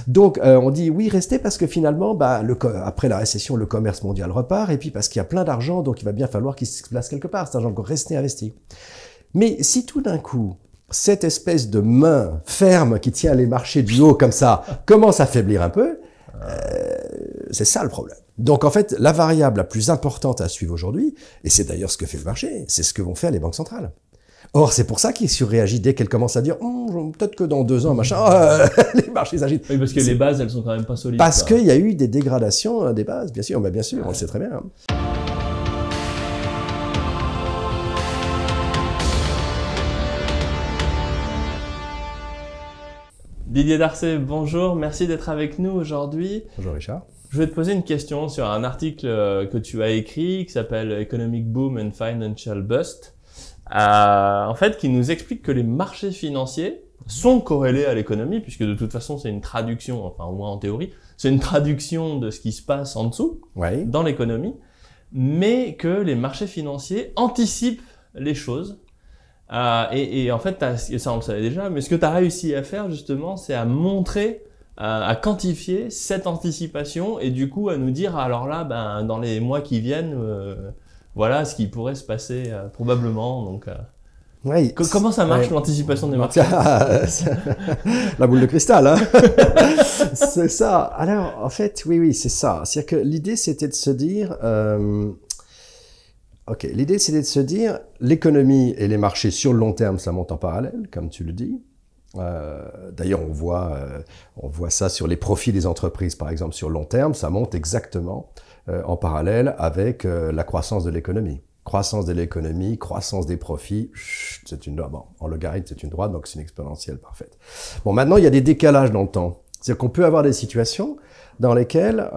Donc, on dit oui, restez parce que finalement, bah, après la récession, le commerce mondial repart, et puis parce qu'il y a plein d'argent, donc il va bien falloir qu'il se place quelque part, cet argent, donc restez investi. Mais si tout d'un coup, cette espèce de main ferme qui tient les marchés du haut comme ça commence à faiblir un peu, c'est ça le problème. Donc en fait, la variable la plus importante à suivre aujourd'hui, et c'est d'ailleurs ce que fait le marché, c'est ce que vont faire les banques centrales. Or, c'est pour ça qu'ils surréagissent dès qu'elles commencent à dire peut-être que dans 2 ans, machin, les marchés s'agitent. Oui, parce que les bases, elles sont quand même pas solides. Parce qu'il y a eu des dégradations des bases, bien sûr, bien sûr, on le sait très bien. Didier Darcet, bonjour, merci d'être avec nous aujourd'hui. Bonjour Richard. Je vais te poser une question sur un article que tu as écrit qui s'appelle Economic Boom and Financial Bust. En fait, qui nous explique que les marchés financiers sont corrélés à l'économie, puisque de toute façon, c'est une traduction, enfin au moins en théorie, c'est une traduction de ce qui se passe en dessous, oui, dans l'économie, mais que les marchés financiers anticipent les choses. Et en fait, ça on le savait déjà, mais ce que tu as réussi à faire justement, c'est à montrer, à quantifier cette anticipation et du coup à nous dire, alors là, ben, dans les mois qui viennent, voilà ce qui pourrait se passer probablement. Donc, oui, comment ça marche l'anticipation des marchés? La boule de cristal, hein. C'est ça. Alors, en fait, oui, c'est ça. C'est-à-dire que l'idée, c'était de se dire... l'idée, c'était de se dire, l'économie et les marchés sur le long terme, ça monte en parallèle, comme tu le dis. D'ailleurs, on voit ça sur les profits des entreprises, par exemple, sur le long terme, ça monte exactement en parallèle avec la croissance de l'économie. Croissance de l'économie, croissance des profits, c'est une droite. Bon, en logarithme, c'est une droite, donc c'est une exponentielle parfaite. Bon, maintenant, il y a des décalages dans le temps. C'est-à-dire qu'on peut avoir des situations dans lesquelles,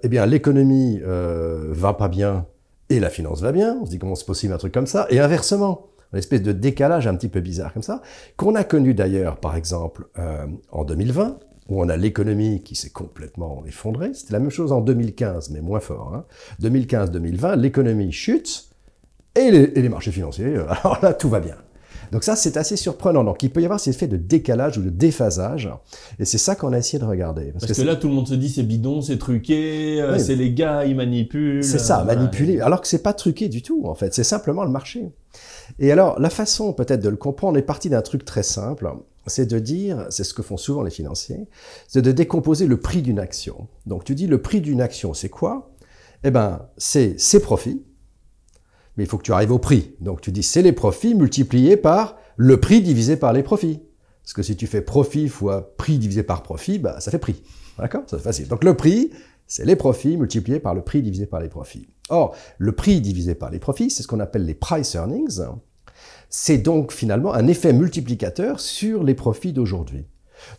l'économie va pas bien et la finance va bien. On se dit comment c'est possible un truc comme ça, et inversement. Une espèce de décalage un petit peu bizarre comme ça, qu'on a connu d'ailleurs, par exemple, en 2020, où on a l'économie qui s'est complètement effondrée. C'était la même chose en 2015, mais moins fort. Hein. 2015-2020, l'économie chute, et les marchés financiers, alors là, tout va bien. Donc ça, c'est assez surprenant. Donc il peut y avoir ces effets de décalage ou de déphasage, et c'est ça qu'on a essayé de regarder. Parce que là, tout le monde se dit c'est bidon, c'est truqué, oui, c'est les gars, ils manipulent. C'est ça, manipuler. Alors que c'est pas truqué du tout, en fait. C'est simplement le marché. Et alors, la façon peut-être de le comprendre, on est parti d'un truc très simple, c'est de dire, c'est ce que font souvent les financiers, c'est de décomposer le prix d'une action. Donc tu dis le prix d'une action, c'est quoi? Eh ben, c'est ses profits, mais il faut que tu arrives au prix. Donc tu dis c'est les profits multipliés par le prix divisé par les profits. Parce que si tu fais profit fois prix divisé par profit, bah, ça fait prix. D'accord? C'est facile. Donc le prix, c'est les profits multipliés par le prix divisé par les profits. Or, le prix divisé par les profits, c'est ce qu'on appelle les price earnings. C'est donc finalement un effet multiplicateur sur les profits d'aujourd'hui.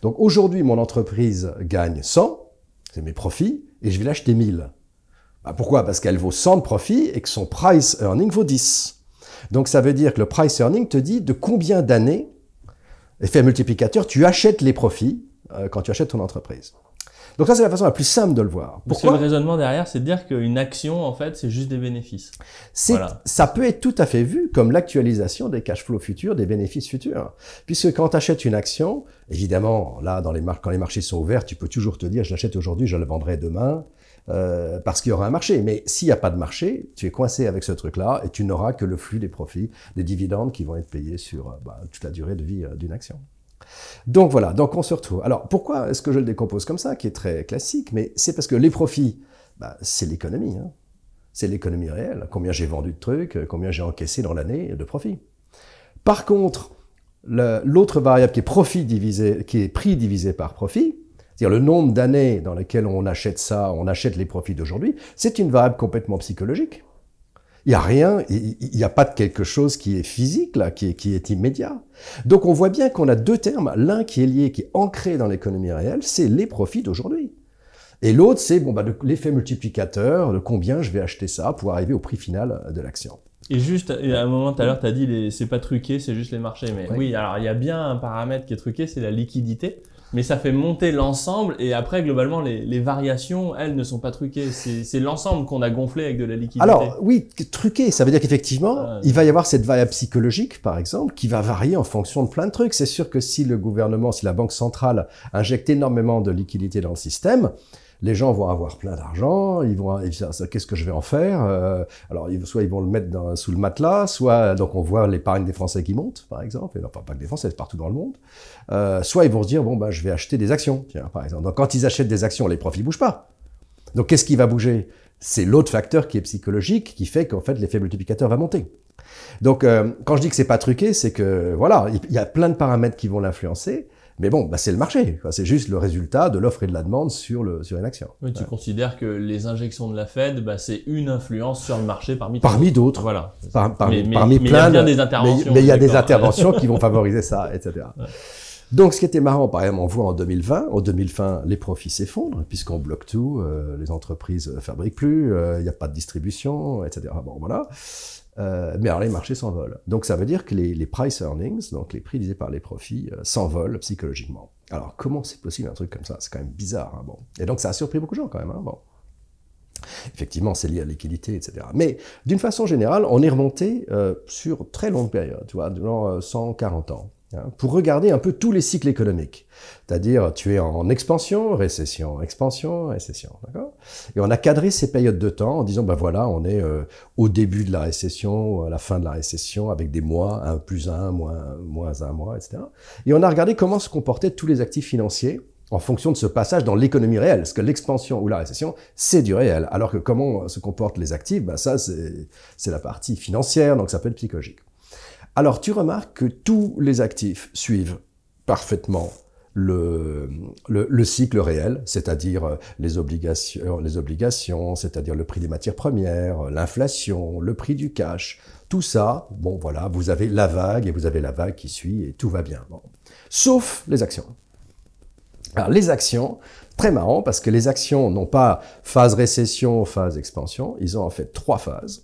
Donc aujourd'hui, mon entreprise gagne 100, c'est mes profits, et je vais l'acheter 1000. Bah pourquoi? Parce qu'elle vaut 100 de profit et que son price earning vaut 10. Donc ça veut dire que le price earning te dit de combien d'années, effet multiplicateur, tu achètes les profits quand tu achètes ton entreprise. Donc ça, c'est la façon la plus simple de le voir. Pourquoi? Parce que le raisonnement derrière, c'est de dire qu'une action, en fait, c'est juste des bénéfices. Voilà. Ça peut être tout à fait vu comme l'actualisation des cash flows futurs, des bénéfices futurs. Puisque quand tu achètes une action, évidemment, là, quand les marchés sont ouverts, tu peux toujours te dire, je l'achète aujourd'hui, je le vendrai demain, parce qu'il y aura un marché. Mais s'il n'y a pas de marché, tu es coincé avec ce truc-là et tu n'auras que le flux des profits, des dividendes qui vont être payés sur toute la durée de vie d'une action. Donc voilà, donc on se retrouve. Alors pourquoi est-ce que je le décompose comme ça, qui est très classique? Mais c'est parce que les profits, c'est l'économie. Hein. C'est l'économie réelle. Combien j'ai vendu de trucs, combien j'ai encaissé dans l'année de profit. Par contre, l'autre variable qui est prix divisé par profit, c'est-à-dire le nombre d'années dans lesquelles on achète ça, on achète les profits d'aujourd'hui, c'est une variable complètement psychologique. Il n'y a rien, il n'y a pas de quelque chose qui est physique, là, qui est immédiat. Donc on voit bien qu'on a deux termes, l'un qui est lié, qui est ancré dans l'économie réelle, c'est les profits d'aujourd'hui. Et l'autre, c'est l'effet multiplicateur, de combien je vais acheter ça pour arriver au prix final de l'action. Et juste, à un moment tout à l'heure, tu as dit c'est pas truqué, c'est juste les marchés. Mais oui, alors il y a bien un paramètre qui est truqué, c'est la liquidité. mais ça fait monter l'ensemble et après, globalement, les variations, elles, ne sont pas truquées. C'est l'ensemble qu'on a gonflé avec de la liquidité. Alors, oui, truqué, ça veut dire qu'effectivement, il va y avoir cette variable psychologique, par exemple, qui va varier en fonction de plein de trucs. C'est sûr que si le gouvernement, si la Banque centrale injecte énormément de liquidités dans le système, les gens vont avoir plein d'argent, ils vont dire, qu'est-ce que je vais en faire? Alors, soit ils vont le mettre sous le matelas, soit, donc on voit l'épargne des Français qui monte, par exemple, et enfin pas que des Français, c'est partout dans le monde. Soit ils vont se dire, bon, ben, je vais acheter des actions, tiens, par exemple. Donc, quand ils achètent des actions, les profits bougent pas. Donc, qu'est-ce qui va bouger? C'est l'autre facteur qui est psychologique, qui fait qu'en fait, l'effet multiplicateur va monter. Donc, quand je dis que c'est pas truqué, c'est que, voilà, il y a plein de paramètres qui vont l'influencer. Mais bon, bah c'est le marché. C'est juste le résultat de l'offre et de la demande sur une action. Oui, tu considères que les injections de la Fed, bah, c'est une influence sur le marché parmi d'autres. Voilà. Parmi plein il y a bien des interventions. Mais il y a des interventions qui vont favoriser ça, etc. Ouais. Donc, ce qui était marrant, par exemple, on voit en 2020, les profits s'effondrent, puisqu'on bloque tout, les entreprises fabriquent plus, il n'y a pas de distribution, etc. Bon, voilà. Mais alors les marchés s'envolent. Donc ça veut dire que les price earnings, donc les prix divisés par les profits, s'envolent psychologiquement. Alors comment c'est possible un truc comme ça? C'est quand même bizarre. Hein, bon. Et donc ça a surpris beaucoup de gens quand même. Hein, bon. Effectivement, c'est lié à la liquidité, etc. Mais d'une façon générale, on est remonté sur très longue période, tu vois, durant 140 ans. Pour regarder un peu tous les cycles économiques. C'est-à-dire, tu es en expansion, récession, d'accord? Et on a cadré ces périodes de temps en disant, ben voilà, on est au début de la récession, ou à la fin de la récession, avec des mois, 1 plus 1, moins 1 mois, etc. Et on a regardé comment se comportaient tous les actifs financiers en fonction de ce passage dans l'économie réelle. Parce que l'expansion ou la récession, c'est du réel. Alors que comment se comportent les actifs, ben ça, c'est la partie financière, donc ça peut être psychologique. Alors, tu remarques que tous les actifs suivent parfaitement le cycle réel, c'est-à-dire les obligations, c'est-à-dire le prix des matières premières, l'inflation, le prix du cash. Tout ça, bon voilà, vous avez la vague et vous avez la vague qui suit et tout va bien. Bon. Sauf les actions. Alors, les actions, très marrant parce que les actions n'ont pas phase récession, phase expansion, ils ont en fait 3 phases.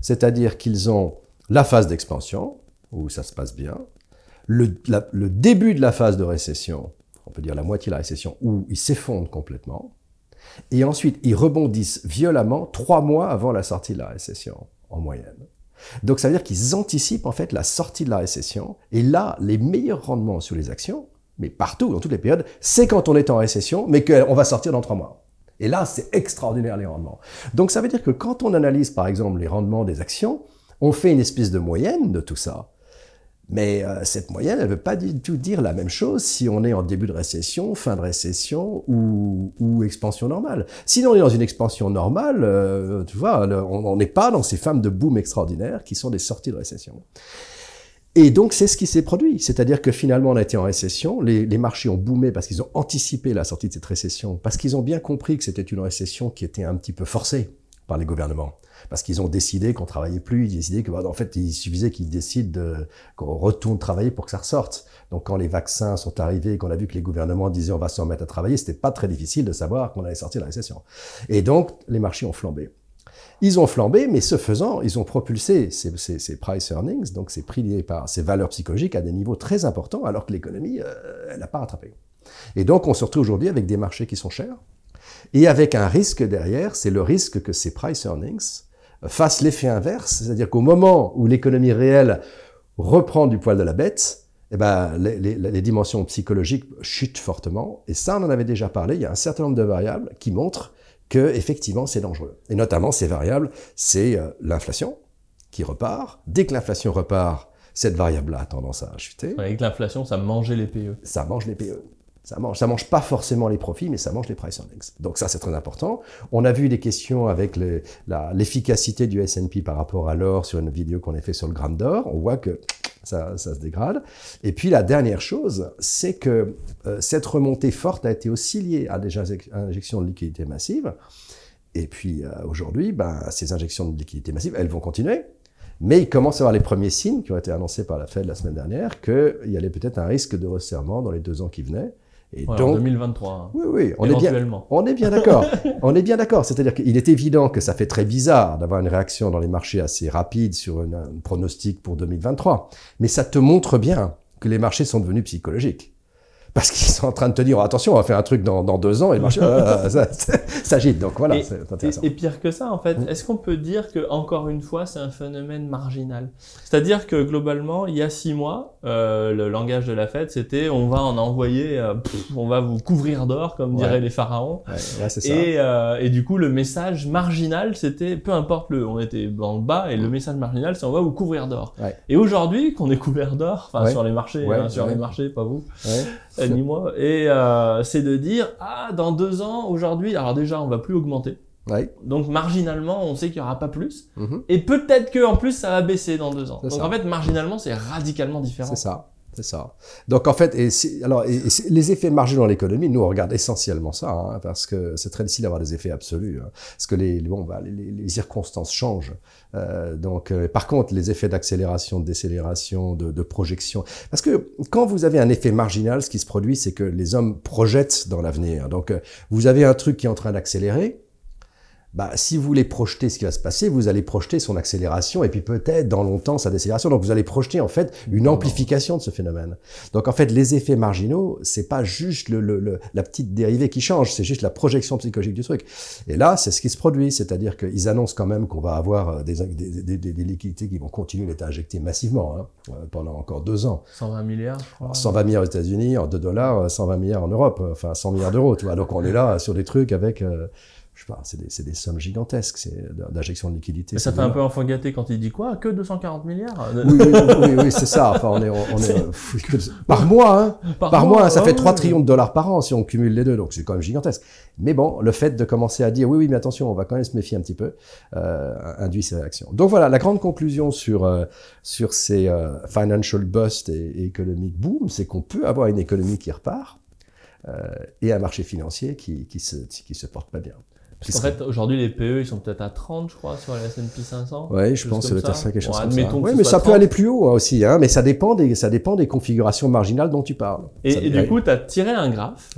C'est-à-dire qu'ils ont la phase d'expansion, où ça se passe bien, le début de la phase de récession, on peut dire la moitié de la récession, où ils s'effondrent complètement, et ensuite ils rebondissent violemment 3 mois avant la sortie de la récession, en moyenne. Donc ça veut dire qu'ils anticipent en fait la sortie de la récession, et là, les meilleurs rendements sur les actions, mais partout, dans toutes les périodes, c'est quand on est en récession, mais qu'on va sortir dans 3 mois. Et là, c'est extraordinaire les rendements. Donc ça veut dire que quand on analyse par exemple les rendements des actions, on fait une espèce de moyenne de tout ça. Mais cette moyenne, elle ne veut pas du tout dire la même chose si on est en début de récession, fin de récession ou expansion normale. Si on est dans une expansion normale, tu vois, on n'est pas dans ces femmes de boom extraordinaires qui sont des sorties de récession. Et donc, c'est ce qui s'est produit. C'est-à-dire que finalement, on a été en récession, les marchés ont boomé parce qu'ils ont anticipé la sortie de cette récession, parce qu'ils ont bien compris que c'était une récession qui était un petit peu forcée par les gouvernements. Parce qu'ils ont décidé qu'on travaillait plus, ils ont décidé en fait, il suffisait qu'ils décident qu'on retourne travailler pour que ça ressorte. Donc, quand les vaccins sont arrivés et qu'on a vu que les gouvernements disaient on va se remettre à travailler, c'était pas très difficile de savoir qu'on allait sortir de la récession. Et donc, les marchés ont flambé. Ils ont flambé, mais ce faisant, ils ont propulsé ces price earnings, donc ces prix liés par ces valeurs psychologiques à des niveaux très importants, alors que l'économie, elle n'a pas rattrapé. Et donc, on se retrouve aujourd'hui avec des marchés qui sont chers, et avec un risque derrière, c'est le risque que ces price earnings fassent l'effet inverse, c'est-à-dire qu'au moment où l'économie réelle reprend du poil de la bête, eh ben, les dimensions psychologiques chutent fortement, et ça, on en avait déjà parlé, il y a un certain nombre de variables qui montrent que effectivement c'est dangereux. Et notamment, ces variables, c'est l'inflation qui repart. Dès que l'inflation repart, cette variable-là a tendance à chuter. Avec l'inflation, ça mangeait les PE. Ça mange les PE. Ça mange pas forcément les profits, mais ça mange les price earnings. Donc ça, c'est très important. On a vu des questions avec l'efficacité du S&P par rapport à l'or sur une vidéo qu'on a fait sur le gramme d'or. On voit que ça se dégrade. Et puis la dernière chose, c'est que cette remontée forte a été aussi liée à des injections de liquidités massives. Et puis aujourd'hui, ces injections de liquidités massives, elles vont continuer. Mais il commence à y avoir les premiers signes qui ont été annoncés par la Fed la semaine dernière qu'il y allait peut-être un risque de resserrement dans les 2 ans qui venaient. Et ouais, donc, en 2023. Oui, on est bien d'accord. On est bien d'accord. C'est-à-dire qu'il est évident que ça fait très bizarre d'avoir une réaction dans les marchés assez rapide sur un pronostic pour 2023. Mais ça te montre bien que les marchés sont devenus psychologiques. Parce qu'ils sont en train de te dire, attention, on va faire un truc dans 2 ans, et le marché s'agite. Donc voilà, c'est intéressant. Et pire que ça, en fait, est-ce qu'on peut dire que, encore une fois, c'est un phénomène marginal? C'est-à-dire que, globalement, il y a 6 mois, le langage de la Fed, c'était, on va en envoyer, on va vous couvrir d'or, comme diraient les pharaons. Ouais, c'est ça. Et du coup, le message marginal, c'était, peu importe on était dans le bas, et le message marginal, c'est on va vous couvrir d'or. Ouais. Et aujourd'hui, qu'on est couvert d'or, enfin, sur les marchés, sur les marchés, pas vous. Ni moi. Et c'est de dire, dans 2 ans, aujourd'hui, alors déjà, on va plus augmenter. Donc marginalement, on sait qu'il y aura pas plus. Et peut-être que en plus, ça va baisser dans 2 ans. Donc en fait, marginalement, c'est radicalement différent. C'est ça. C'est ça. Donc en fait, les effets marginaux dans l'économie, nous on regarde essentiellement ça, hein, parce que c'est très difficile d'avoir des effets absolus, hein, parce que les circonstances changent. Par contre, les effets d'accélération, de décélération, de projection, parce que quand vous avez un effet marginal, ce qui se produit, c'est que les hommes projettent dans l'avenir. Donc vous avez un truc qui est en train d'accélérer. Si vous voulez projeter ce qui va se passer, vous allez projeter son accélération et puis peut-être dans longtemps sa décélération. Donc vous allez projeter en fait une amplification de ce phénomène. Donc en fait les effets marginaux, c'est pas juste la petite dérivée qui change, c'est juste la projection psychologique du truc. Et là, c'est ce qui se produit, c'est-à-dire qu'ils annoncent quand même qu'on va avoir des liquidités qui vont continuer d'être injectées massivement pendant encore 2 ans. 120 milliards, je crois. 120 milliards aux États-Unis, en $2, 120 milliards en Europe, enfin 100 milliards d'euros. Tu vois. Donc on est là sur des trucs avec je sais pas, c'est des sommes gigantesques, c'est d'injection de liquidité. Mais ça fait un peu enfant gâté quand il dit quoi? Que 240 milliards? Oui, c'est ça. Enfin, on est par mois, hein. Par mois, ça fait 3 trillions de dollars par an si on cumule les deux, donc c'est quand même gigantesque. Mais bon, le fait de commencer à dire oui, mais attention, on va quand même se méfier un petit peu, induit ces réactions. Donc voilà, la grande conclusion sur ces financial bust et economic boom, c'est qu'on peut avoir une économie qui repart et un marché financier qui se porte pas bien. Parce qu'en fait, aujourd'hui, les PE, ils sont peut-être à 30, je crois, sur la S&P 500. Oui, je pense que c'est quelque chose comme ça. Oui, mais ça peut aller plus haut aussi, hein, mais ça dépend des configurations marginales dont tu parles. Et du coup, tu as tiré un graphe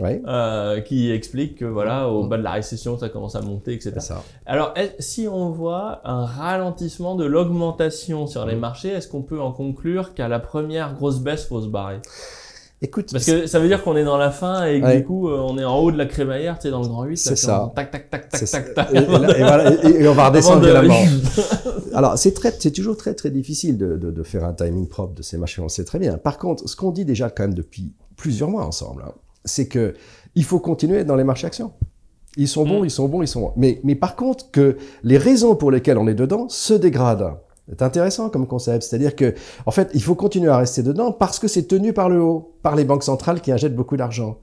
qui explique que voilà, au bas de la récession, ça commence à monter, etc. Ça. Alors, si on voit un ralentissement de l'augmentation sur les marchés, est-ce qu'on peut en conclure qu'à la première grosse baisse, faut se barrer? Écoute, parce que ça veut dire qu'on est dans la fin et que du coup on est en haut de la crémaillère, tu sais, dans le grand 8. C'est ça. Tac. Et on va redescendre violemment. Alors c'est toujours très très difficile de faire un timing propre de ces marchés, on sait très bien. Par contre, ce qu'on dit déjà quand même depuis plusieurs mois ensemble, hein, c'est que il faut continuer dans les marchés actions. Ils sont bons. Mais par contre que les raisons pour lesquelles on est dedans se dégradent. C'est intéressant comme concept, c'est-à-dire que, en fait, il faut continuer à rester dedans parce que c'est tenu par le haut, par les banques centrales qui injectent beaucoup d'argent.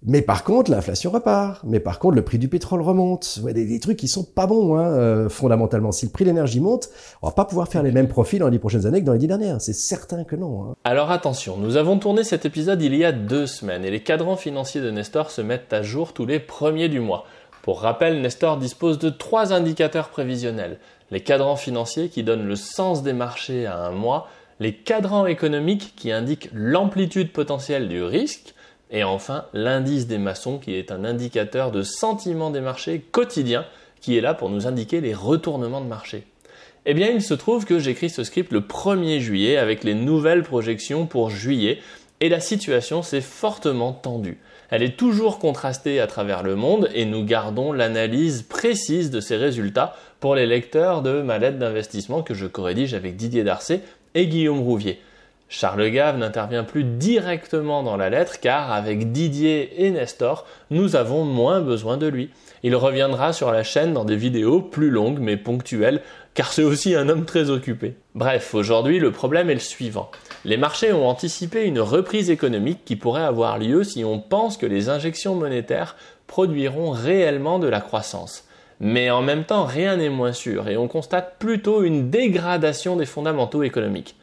Mais par contre, l'inflation repart. Mais par contre, le prix du pétrole remonte. Ouais, des trucs qui sont pas bons, hein, fondamentalement. Si le prix de l'énergie monte, on va pas pouvoir faire les mêmes profits dans les 10 prochaines années que dans les 10 dernières. C'est certain que non. Hein. Alors attention, nous avons tourné cet épisode il y a 2 semaines et les cadrans financiers de Nestor se mettent à jour tous les premiers du mois. Pour rappel, Nestor dispose de 3 indicateurs prévisionnels. Les cadrans financiers qui donnent le sens des marchés à un mois, les cadrans économiques qui indiquent l'amplitude potentielle du risque, et enfin l'indice des maçons qui est un indicateur de sentiment des marchés quotidien qui est là pour nous indiquer les retournements de marché. Eh bien, il se trouve que j'écris ce script le 1er juillet avec les nouvelles projections pour juillet et la situation s'est fortement tendue. Elle est toujours contrastée à travers le monde et nous gardons l'analyse précise de ces résultats pour les lecteurs de ma lettre d'investissement que je co-rédige avec Didier Darcet et Guillaume Rouvier. Charles Gave n'intervient plus directement dans la lettre car avec Didier et Nestor, nous avons moins besoin de lui. Il reviendra sur la chaîne dans des vidéos plus longues mais ponctuelles car c'est aussi un homme très occupé. Bref, aujourd'hui le problème est le suivant. Les marchés ont anticipé une reprise économique qui pourrait avoir lieu si on pense que les injections monétaires produiront réellement de la croissance. Mais en même temps, rien n'est moins sûr et on constate plutôt une dégradation des fondamentaux économiques.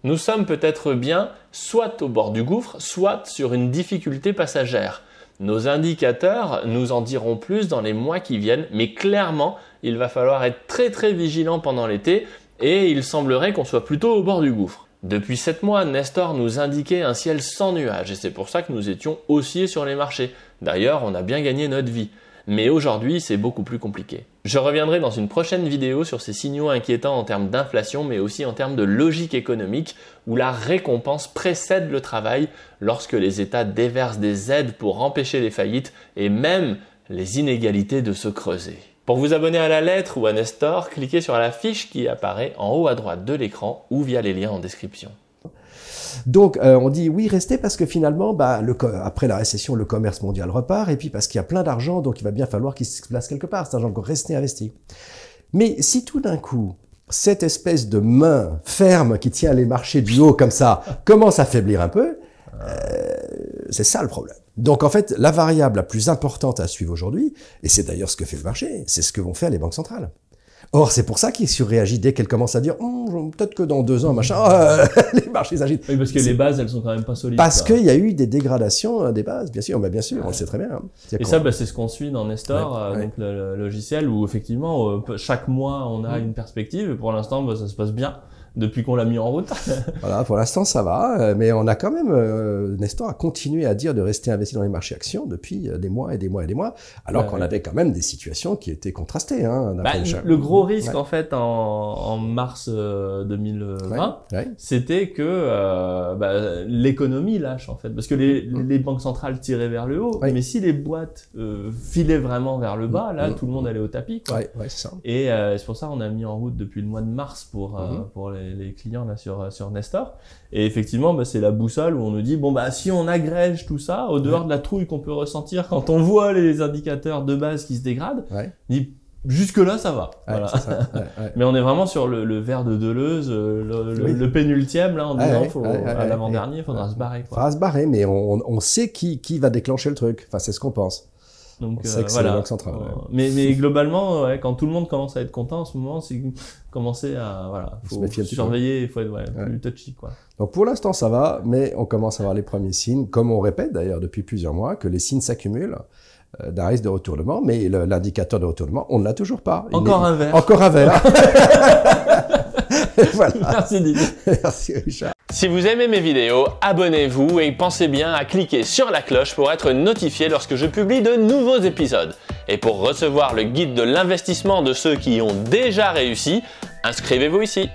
Nous sommes peut-être bien soit au bord du gouffre, soit sur une difficulté passagère. Nos indicateurs nous en diront plus dans les mois qui viennent, mais clairement, il va falloir être très très vigilant pendant l'été et il semblerait qu'on soit plutôt au bord du gouffre. Depuis 7 mois, Nestor nous indiquait un ciel sans nuages et c'est pour ça que nous étions haussiers sur les marchés. D'ailleurs, on a bien gagné notre vie. Mais aujourd'hui, c'est beaucoup plus compliqué. Je reviendrai dans une prochaine vidéo sur ces signaux inquiétants en termes d'inflation, mais aussi en termes de logique économique, où la récompense précède le travail lorsque les États déversent des aides pour empêcher les faillites et même les inégalités de se creuser. Pour vous abonner à la lettre ou à Nestor, cliquez sur la fiche qui apparaît en haut à droite de l'écran ou via les liens en description. Donc, on dit oui, restez parce que finalement, après la récession, le commerce mondial repart, et puis parce qu'il y a plein d'argent, donc il va bien falloir qu'il se place quelque part, cet argent, donc restez investi. Mais si tout d'un coup, cette espèce de main ferme qui tient les marchés du haut comme ça commence à faiblir un peu, c'est ça le problème. Donc en fait, la variable la plus importante à suivre aujourd'hui, et c'est d'ailleurs ce que fait le marché, c'est ce que vont faire les banques centrales. Or, c'est pour ça qu'ils surréagissent dès qu'elles commencent à dire peut-être que dans 2 ans, machin, les marchés s'agitent. Oui, parce que les bases, elles sont quand même pas solides. Parce qu'il y a eu des dégradations des bases, bien sûr, bien sûr, on le sait très bien. Hein. Et ça, c'est ce qu'on suit dans Nestor, donc le logiciel où effectivement, chaque mois, on a une perspective, et pour l'instant, ça se passe bien. Depuis qu'on l'a mis en route. Voilà, pour l'instant ça va, mais on a quand même, Nestor a continué à dire de rester investi dans les marchés actions depuis des mois et des mois et des mois, alors qu'on avait quand même des situations qui étaient contrastées. Hein, le gros risque en fait en mars 2020, c'était que l'économie lâche en fait, parce que les banques centrales tiraient vers le haut, mais si les boîtes filaient vraiment vers le bas, là tout le monde allait au tapis. Quoi. C'est ça. Et c'est pour ça qu'on a mis en route depuis le mois de mars pour les clients là sur Nestor, et effectivement c'est la boussole où on nous dit si on agrège tout ça au dehors de la trouille qu'on peut ressentir quand on voit les indicateurs de base qui se dégradent, jusque là ça va, voilà. Ça. Mais on est vraiment sur le verre de Deleuze, le pénultième là en disant à l'avant-dernier il faudra se barrer. Faudra se barrer, mais on sait qui va déclencher le truc, enfin c'est ce qu'on pense. Donc on sait que c'est la banque centrale. Mais globalement, quand tout le monde commence à être content en ce moment, c'est commencer à faut surveiller, il faut être plus touchy quoi. Donc pour l'instant ça va, mais on commence à avoir les premiers signes, comme on répète d'ailleurs depuis plusieurs mois, que les signes s'accumulent d'un risque de retournement, mais l'indicateur de retournement, on ne l'a toujours pas. Encore un verre. Encore un verre. Voilà. Merci Didier. Merci Richard. Si vous aimez mes vidéos, abonnez-vous et pensez bien à cliquer sur la cloche pour être notifié lorsque je publie de nouveaux épisodes. Et pour recevoir le guide de l'investissement de ceux qui y ont déjà réussi, inscrivez-vous ici.